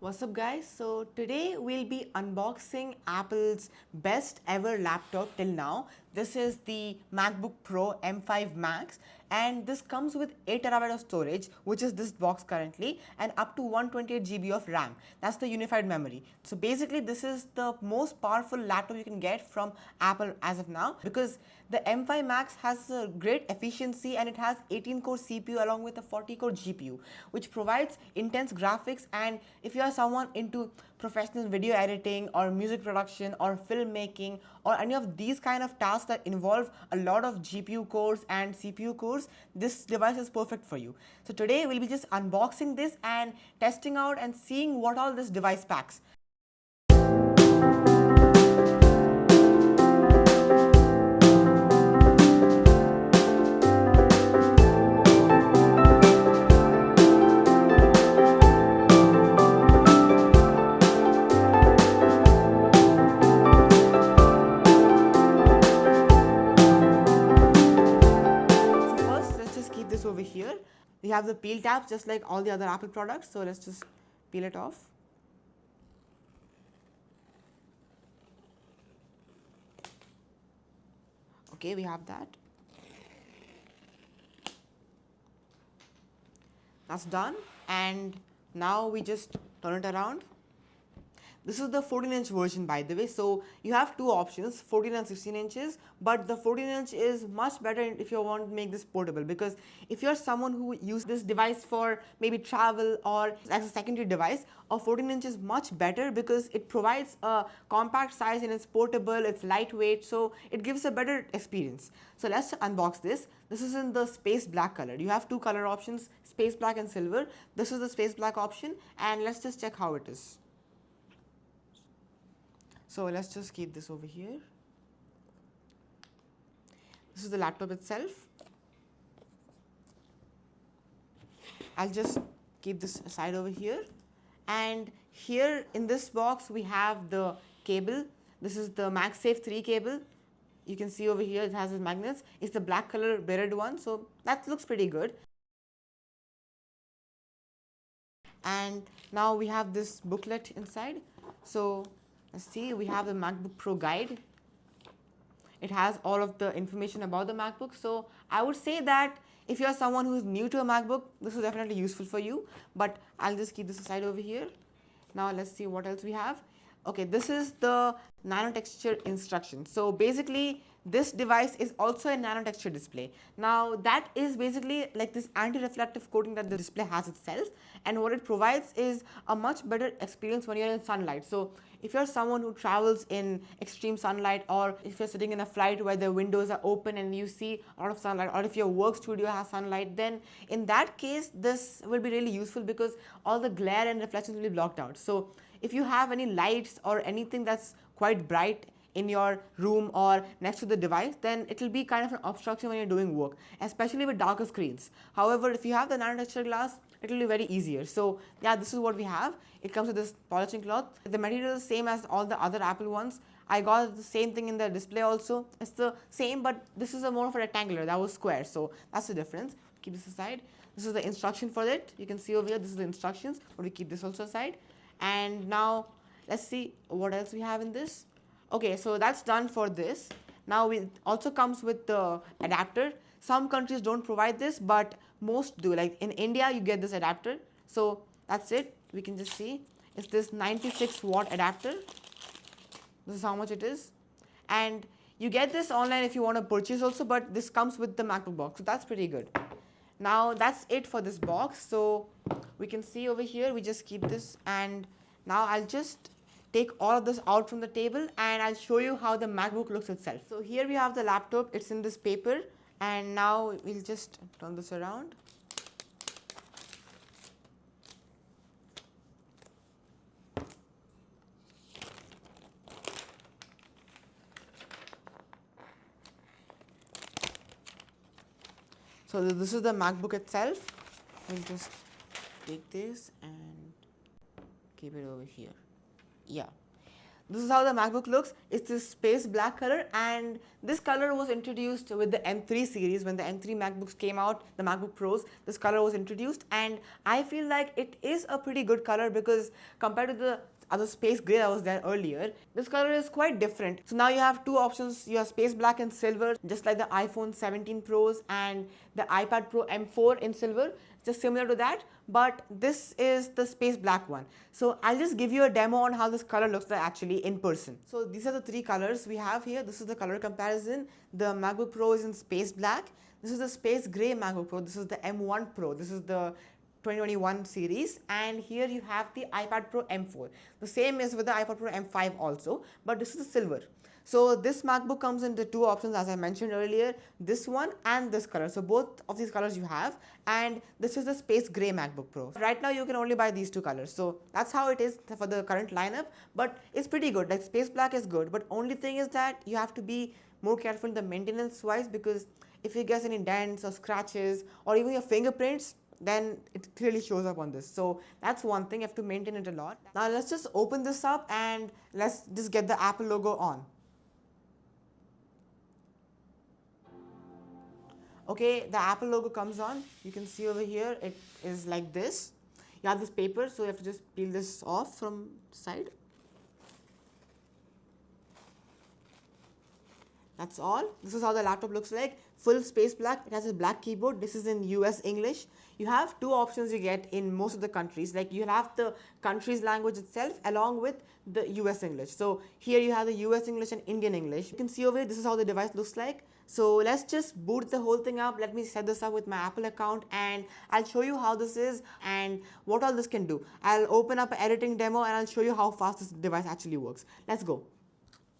What's up guys? So today we'll be unboxing Apple's best ever laptop till now. This is the MacBook Pro M5 Max and this comes with 8TB of storage, which is this box currently, and up to 128GB of RAM. That's the unified memory. So basically this is the most powerful laptop you can get from Apple as of now, because the M5 Max has a great efficiency and it has 18-core CPU along with a 40-core GPU, which provides intense graphics. And if you are someone into professional video editing or music production or filmmaking or any of these kind of tasks that involve a lot of GPU cores and CPU cores, this device is perfect for you. So today we'll be just unboxing this and testing out and seeing what all this device packs. Over here we have the peel tabs just like all the other Apple products, so let's just peel it off. Okay, we have that. That's done, and now we just turn it around. This is the 14-inch version, by the way, so you have two options, 14 and 16 inches, but the 14-inch is much better if you want to make this portable, because if you're someone who uses this device for maybe travel or as a secondary device, a 14-inch is much better because it provides a compact size and it's portable, it's lightweight, so it gives a better experience. So let's unbox this. This is in the space black color. You have two color options, space black and silver. This is the space black option, and let's just check how it is. So let's just keep this over here. This is the laptop itself. I'll just keep this aside over here. And here in this box we have the cable. This is the MagSafe 3 cable. You can see over here it has its magnets. It's the black color beaded one, so that looks pretty good. And now we have this booklet inside. So let's see, we have the MacBook Pro guide. It has all of the information about the MacBook. So I would say that if you're someone who is new to a MacBook, this is definitely useful for you. But I'll just keep this aside over here. Now let's see what else we have. Okay, this is the nanotexture instruction. So basically this device is also a nanotexture display. Now that is basically like this anti-reflective coating that the display has itself, and what it provides is a much better experience when you're in sunlight. So if you're someone who travels in extreme sunlight, or if you're sitting in a flight where the windows are open and you see a lot of sunlight, or if your work studio has sunlight, then in that case this will be really useful because all the glare and reflections will be blocked out. So if you have any lights or anything that's quite bright in your room or next to the device, then it will be kind of an obstruction when you're doing work, especially with darker screens. However, if you have the nanotexture glass, it will be very easier. So yeah, this is what we have. It comes with this polishing cloth. The material is the same as all the other Apple ones. I got the same thing in the display also. It's the same, but this is a more of a rectangular. That was square, so that's the difference. Keep this aside. This is the instruction for it. You can see over here, this is the instructions, but we keep this also aside. And now let's see what else we have in this. Okay, so that's done for this. Now it also comes with the adapter. Some countries don't provide this, but most do. Like in India, you get this adapter. So that's it. We can just see it's this 96 watt adapter. This is how much it is. And you get this online if you want to purchase also, but this comes with the MacBook box. So that's pretty good. Now that's it for this box. So we can see over here, we just keep this, and now I'll just take all of this out from the table and I'll show you how the MacBook looks itself. So here we have the laptop, it's in this paper, and now we'll just turn this around. So this is the MacBook itself. We'll just take this and keep it over here. Yeah. This is how the MacBook looks. It's this space black color, and this color was introduced with the M3 series. When the M3 MacBooks came out, the MacBook Pros, this color was introduced, and I feel like it is a pretty good color because compared to the other space gray that was there earlier, this color is quite different. So now you have two options. You have space black and silver, just like the iPhone 17 Pros and the iPad Pro M4 in silver, just similar to that, but this is the space black one. So I'll just give you a demo on how this color looks like actually in person. So these are the three colors we have here. This is the color comparison. The MacBook Pro is in space black. This is the space gray MacBook Pro. This is the M1 Pro. This is the 2021 series, and here you have the iPad Pro M4. The same is with the iPad Pro M5 also, but this is the silver. So this MacBook comes in the two options as I mentioned earlier, this one and this color. So both of these colors you have, and this is the space gray MacBook Pro. Right now you can only buy these two colors. So that's how it is for the current lineup, but it's pretty good. Like space black is good, but only thing is that you have to be more careful in the maintenance wise, because if you get any dents or scratches or even your fingerprints, then it clearly shows up on this. So that's one thing, you have to maintain it a lot. Now let's just open this up and let's just get the Apple logo on. Okay, the Apple logo comes on. You can see over here, it is like this. You have this paper, so you have to just peel this off from the side. That's all. This is how the laptop looks like. Full space black. It has a black keyboard. This is in US English. You have two options you get in most of the countries. Like you have the country's language itself along with the US English. So here you have the US English and Indian English. You can see over here, this is how the device looks like. So let's just boot the whole thing up. Let me set this up with my Apple account and I'll show you how this is and what all this can do. I'll open up an editing demo and I'll show you how fast this device actually works. Let's go.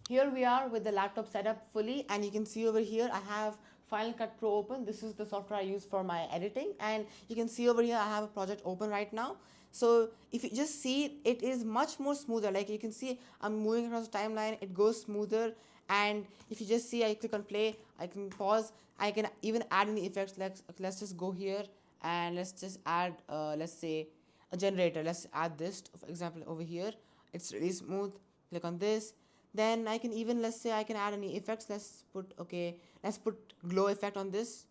Here we are with the laptop set up fully, and you can see over here I have Final Cut Pro open. This is the software I use for my editing, and you can see over here I have a project open right now. So if you just see, it is much more smoother. Like you can see I'm moving across the timeline, it goes smoother. And if you just see, I click on play, I can pause, I can even add any effects. Let's just go here and let's just add let's say a generator. Let's add this, for example, over here. It's really smooth. Click on this. Then I can even, let's say I can add any effects. Let's put glow effect on this.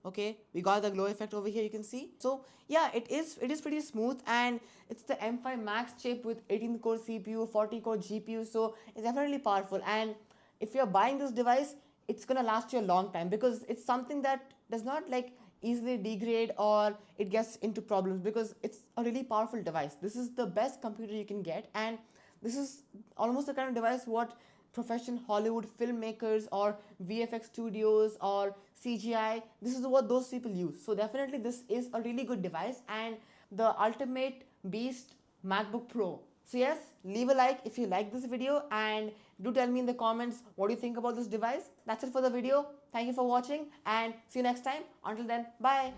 Okay, we got the glow effect over here, you can see. So yeah, it is pretty smooth, and it's the M5 Max chip with 18 core CPU, 40 core GPU, so it's definitely powerful. And if you're buying this device, it's gonna last you a long time because it's something that does not like easily degrade or it gets into problems because it's a really powerful device. This is the best computer you can get, and this is almost the kind of device what professional Hollywood filmmakers or VFX studios or CGI, this is what those people use. So definitely this is a really good device and the ultimate beast MacBook Pro. So yes, leave a like if you like this video and do tell me in the comments what do you think about this device. That's it for the video. Thank you for watching and see you next time. Until then, bye.